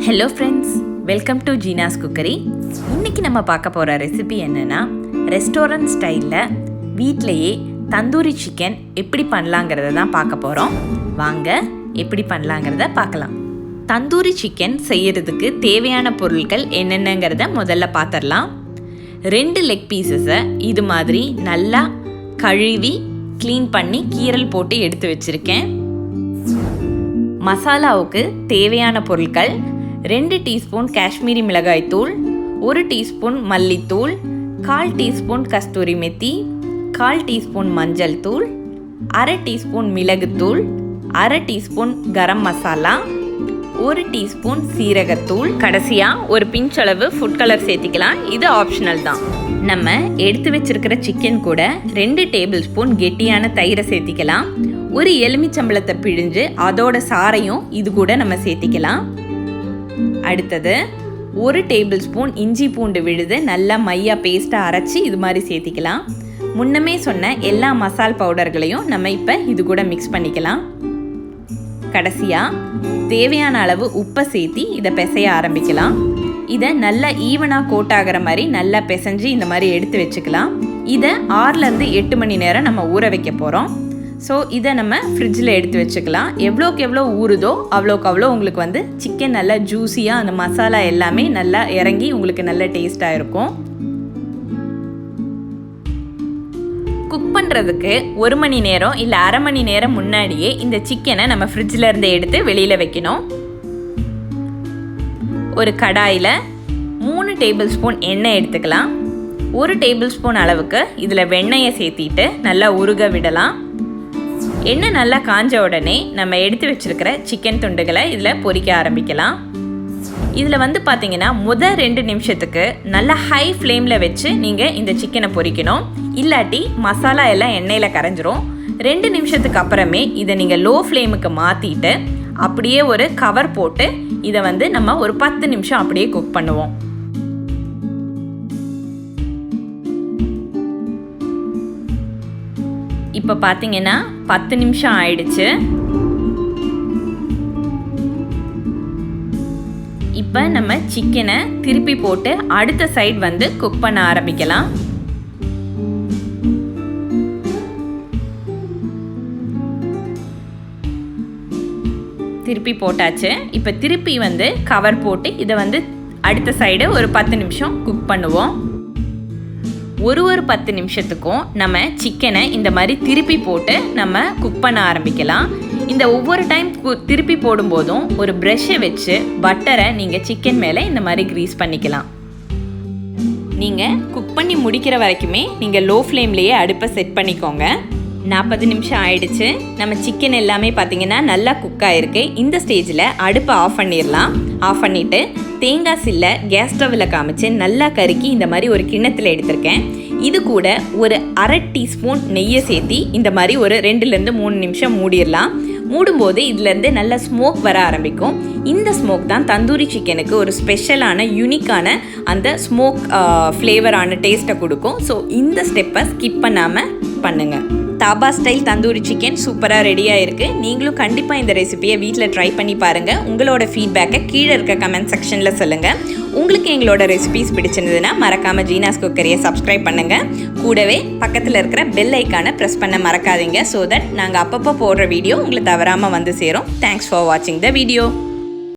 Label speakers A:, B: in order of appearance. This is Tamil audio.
A: Hello friends, welcome to Jeena's cookery. இன்றைக்கி நம்ம பார்க்க போகிற ரெசிபி என்னென்னா, ரெஸ்டாரண்ட் ஸ்டைலில் வீட்டிலையே தந்தூரி சிக்கன் எப்படி பண்ணலாங்கிறத தான் பார்க்க போகிறோம். வாங்க எப்படி பண்ணலாங்கிறத பார்க்கலாம். தந்தூரி சிக்கன் செய்கிறதுக்கு தேவையான பொருட்கள் என்னென்னங்கிறத முதல்ல பார்த்துடலாம். 2 லெக் பீசஸை இது மாதிரி நல்லா கழுவி க்ளீன் பண்ணி கீரல் போட்டு எடுத்து வச்சுருக்கேன். மசாலாவுக்கு தேவையான பொருட்கள்: 2 டீஸ்பூன் காஷ்மீரி மிளகாய் தூள், 1 டீஸ்பூன் மல்லித்தூள், 1/4 டீஸ்பூன் கஸ்தூரி மெத்தி, 1/4 டீஸ்பூன் மஞ்சள் தூள், 1/2 டீஸ்பூன் மிளகுத்தூள், 1/2 டீஸ்பூன் கரம் மசாலா, 1 டீஸ்பூன் சீரகத்தூள், கடைசியாக ஒரு பிஞ்ச் அளவு ஃபுட் கலர் சேர்த்திக்கலாம். இது ஆப்ஷனல் தான். நம்ம எடுத்து வச்சிருக்கிற சிக்கன் கூட 2 டேபிள் ஸ்பூன் கெட்டியான தயிரை சேர்த்திக்கலாம். ஒரு எலுமிச்சம்பழத்தை பிழிஞ்சு அதோட சாறையும் இது கூட நம்ம சேர்த்திக்கலாம். அடுத்தது 1 டேபிள் ஸ்பூன் இஞ்சி பூண்டு விழுது நல்லா மையா பேஸ்ட்டாக அரைச்சி இது மாதிரி சேர்த்திக்கலாம். முன்னமே சொன்ன எல்லா மசால் பவுடர்களையும் நம்ம இப்போ இது கூட மிக்ஸ் பண்ணிக்கலாம். கடைசியாக தேவையான அளவு உப்பை சேர்த்தி இதை பிசைய ஆரம்பிக்கலாம். இதை நல்லா ஈவனாக கோட் ஆகிற மாதிரி நல்லா பிசைஞ்சு இந்த மாதிரி எடுத்து வச்சுக்கலாம். இதை 6லேருந்து 8 மணி நேரம் நம்ம ஊற வைக்க போகிறோம். ஸோ இதை நம்ம ஃப்ரிட்ஜில் எடுத்து வச்சுக்கலாம். எவ்வளோக்கு எவ்வளோ ஊறுதோ அவ்வளோக்கு அவ்வளோ உங்களுக்கு சிக்கன் நல்லா ஜூஸியாக அந்த மசாலா எல்லாமே நல்லா இறங்கி உங்களுக்கு நல்ல டேஸ்ட்டாக இருக்கும். குக் பண்ணுறதுக்கு 1 மணி நேரம் இல்லை அரை மணி நேரம் முன்னாடியே இந்த சிக்கனை நம்ம ஃப்ரிட்ஜில் இருந்து எடுத்து வெளியில் வைக்கணும். ஒரு கடாயில் 3 டேபிள் ஸ்பூன் எண்ணெய் எடுத்துக்கலாம். 1 டேபிள் ஸ்பூன் அளவுக்கு இதில் வெண்ணெயை சேர்த்திட்டு நல்லா உருக விடலாம். எண்ணெய் நல்லா காஞ்ச உடனே நம்ம எடுத்து வச்சுருக்கிற சிக்கன் துண்டுகளை இதில் பொரிக்க ஆரம்பிக்கலாம். இதில் பார்த்தீங்கன்னா முதல் 2 நிமிஷத்துக்கு நல்லா ஹை ஃப்ளேமில் வச்சு நீங்கள் இந்த சிக்கனை பொரிக்கணும். இல்லாட்டி மசாலா எல்லாம் எண்ணெயில் கரைஞ்சிரும். 2 நிமிஷத்துக்கு அப்புறமே இதை நீங்கள் லோ ஃப்ளேமுக்கு மாற்றிட்டு அப்படியே ஒரு கவர் போட்டு இதை நம்ம ஒரு 10 நிமிஷம் அப்படியே குக் பண்ணுவோம். இப்போ பார்த்தீங்கன்னா 10 நிமிஷம் ஆயிடுச்சு. இப்போ நம்ம சிக்கனை திருப்பி போட்டு அடுத்த சைடு குக் பண்ண ஆரம்பிக்கலாம். திருப்பி போட்டாச்சு. இப்போ திருப்பி கவர் போட்டு இதை அடுத்த சைடு ஒரு 10 நிமிஷம் குக் பண்ணுவோம். ஒரு 10 நிமிஷத்துக்கும் நம்ம சிக்கனை இந்த மாதிரி திருப்பி போட்டு நம்ம குக் பண்ண ஆரம்பிக்கலாம். இந்த ஒவ்வொரு டைம் திருப்பி போடும்போதும் ஒரு ப்ரஷ்ஷை வச்சு பட்டரை நீங்கள் சிக்கன் மேலே இந்த மாதிரி க்ரீஸ் பண்ணிக்கலாம். நீங்கள் குக் பண்ணி முடிக்கிற வரைக்குமே நீங்கள் லோ ஃப்ளேம்லேயே அடுப்பை செட் பண்ணிக்கோங்க. 40 நிமிஷம் ஆயிடுச்சு. நம்ம சிக்கன் எல்லாமே பார்த்தீங்கன்னா நல்லா குக் ஆகிருக்கு. இந்த ஸ்டேஜில் அடுப்பை ஆஃப் பண்ணிடலாம். ஆஃப் பண்ணிவிட்டு தேங்காய் சில்லை கேஸ் ஸ்டவ்வில் காமிச்சு நல்லா கருக்கி இந்த மாதிரி ஒரு கிண்ணத்தில் எடுத்திருக்கேன். இது கூட ஒரு 1/2 டீஸ்பூன் நெய்யை சேர்த்தி இந்த மாதிரி ஒரு 2லேருந்து 3 நிமிஷம் மூடிடலாம். மூடும்போது இதுலேருந்து நல்ல ஸ்மோக் வர ஆரம்பிக்கும். இந்த ஸ்மோக் தான் தந்தூரி சிக்கனுக்கு ஒரு ஸ்பெஷலான யூனிக்கான அந்த ஸ்மோக் ஃப்ளேவரான டேஸ்ட்டை கொடுக்கும். ஸோ இந்த ஸ்டெப்பை ஸ்கிப் பண்ணாமல் பண்ணுங்கள். தாபா ஸ்டைல் தந்தூரி சிக்கன் சூப்பராக ரெடியாக இருக்குது. நீங்களும் கண்டிப்பாக இந்த ரெசிபியை வீட்டில் ட்ரை பண்ணி பாருங்கள். உங்களோட ஃபீட்பேக்கை கீழே இருக்க கமெண்ட் செக்ஷனில் சொல்லுங்கள். உங்களுக்கு எங்களோட ரெசிபிஸ் பிடிச்சிருந்ததுன்னா மறக்காமல் ஜீனாஸ் குக்கரியை சப்ஸ்கிரைப் பண்ணுங்கள். கூடவே பக்கத்தில் இருக்கிற பெல் ஐக்கானை ப்ரெஸ் பண்ண மறக்காதீங்க. ஸோ தட் நாங்கள் அப்பப்போ போடுற வீடியோ உங்களுக்கு தவறாமல் சேரும். தேங்க்ஸ் ஃபார் வாட்சிங் த வீடியோ.